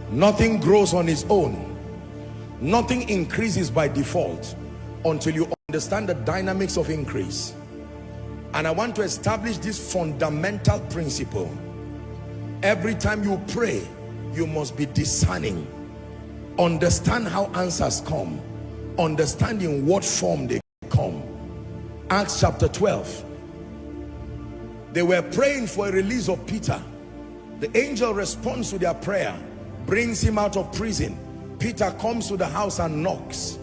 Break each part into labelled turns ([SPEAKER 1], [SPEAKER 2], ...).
[SPEAKER 1] Nothing grows on its own. Nothing increases by default until you understand the dynamics of increase. And I want to establish this fundamental principle. Every time you pray, you must be discerning. Understand how answers come. Understand in what form they come. Acts chapter 12. They were praying for a release of Peter. The angel responds to their prayer, brings him out of prison. Peter comes to the house and knocks.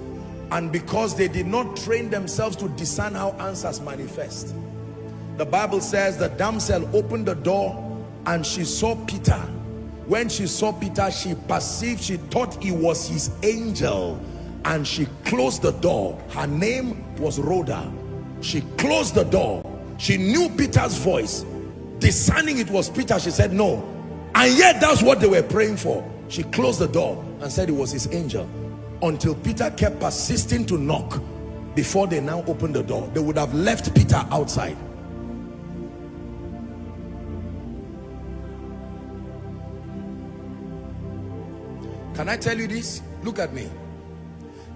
[SPEAKER 1] And because they did not train themselves to discern how answers manifest, the Bible says the damsel opened the door and she saw Peter. When she saw Peter, she perceived, she thought it was his angel, and she closed the door. Her name was Rhoda. She closed the door. She knew Peter's voice. Discerning it was Peter, she said no. And yet that's what they were praying for. She closed the door and said it was his angel, until Peter kept persisting to knock before they now opened the door. They would have left Peter outside. Can I tell you this? Look at me.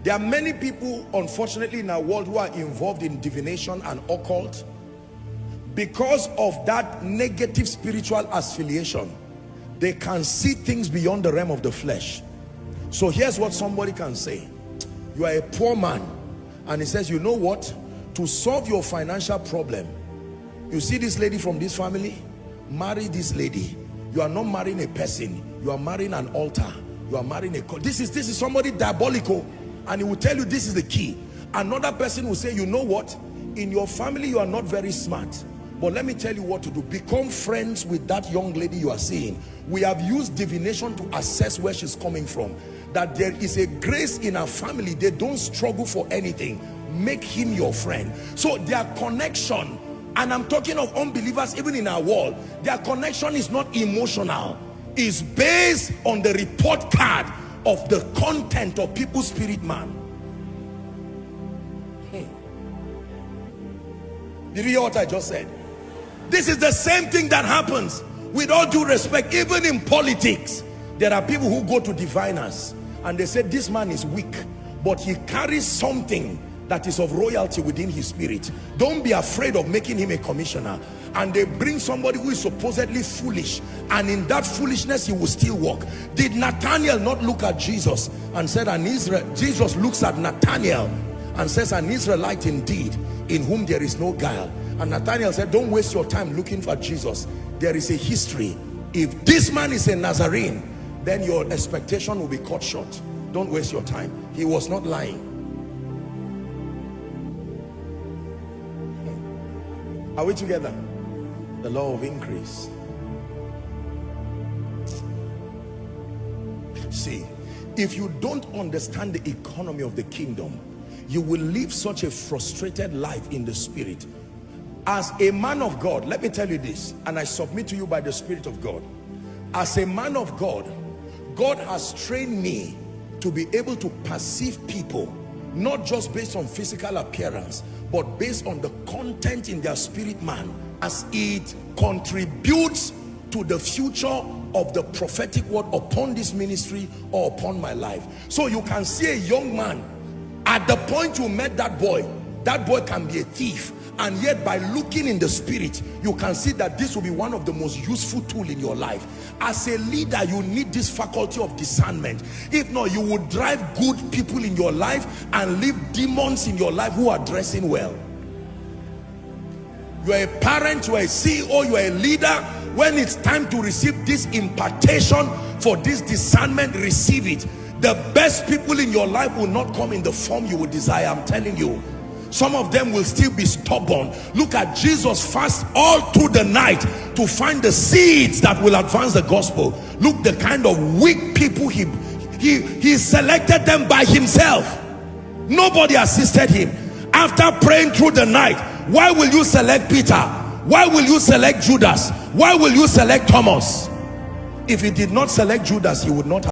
[SPEAKER 1] There are many people, unfortunately, in our world who are involved in divination and occult. Because of that negative spiritual affiliation, they can see things beyond the realm of the flesh. So here's what somebody can say. You are a poor man, and he says, you know what? To solve your financial problem, you see this lady from this family? Marry this lady. You are not marrying a person. You are marrying an altar. You are marrying a... This is somebody diabolical, and he will tell you this is the key. Another person will say, you know what? In your family, you are not very smart. But let me tell you what to do. Become friends with that young lady you are seeing. We have used divination to assess where she's coming from. That there is a grace in our family. They don't struggle for anything. Make him your friend. So their connection, and I'm talking of unbelievers even in our world, their connection is not emotional. It's based on the report card of the content of people's spirit man. Did you hear what I just said? This is the same thing that happens, with all due respect, even in politics. There are people who go to diviners and they say this man is weak, but he carries something that is of royalty within his spirit. Don't be afraid of making him a commissioner. And they bring somebody who is supposedly foolish, and in that foolishness he will still walk. Did Nathanael not look at Jesus and said, an Israel? Jesus looks at Nathanael and says, an Israelite indeed, in whom there is no guile. And Nathanael said, don't waste your time looking for Jesus. There is a history. If this man is a Nazarene, then your expectation will be cut short. Don't waste your time. He was not lying. Are we together? The law of increase. See, if you don't understand the economy of the kingdom, you will live such a frustrated life in the spirit. As a man of God, let me tell you this, and I submit to you by the Spirit of God. As a man of God, God has trained me to be able to perceive people, not just based on physical appearance, but based on the content in their spirit man, as it contributes to the future of the prophetic word upon this ministry or upon my life. So you can see a young man, at the point you met that boy can be a thief, and yet by looking in the spirit, you can see that this will be one of the most useful tools in your life. As a leader, you need this faculty of discernment. If not, you will drive good people in your life and leave demons in your life who are dressing well. You are a parent, you are a CEO, you are a leader. When it's time to receive this impartation for this discernment, receive it. The best people in your life will not come in the form you would desire. I'm telling you. Some of them will still be stubborn. Look at Jesus fast all through the night to find the seeds that will advance the gospel. Look the kind of weak people he selected them by himself. Nobody assisted him. After praying through the night, why will you select Peter? Why will you select Judas? Why will you select Thomas? If he did not select Judas, he would not have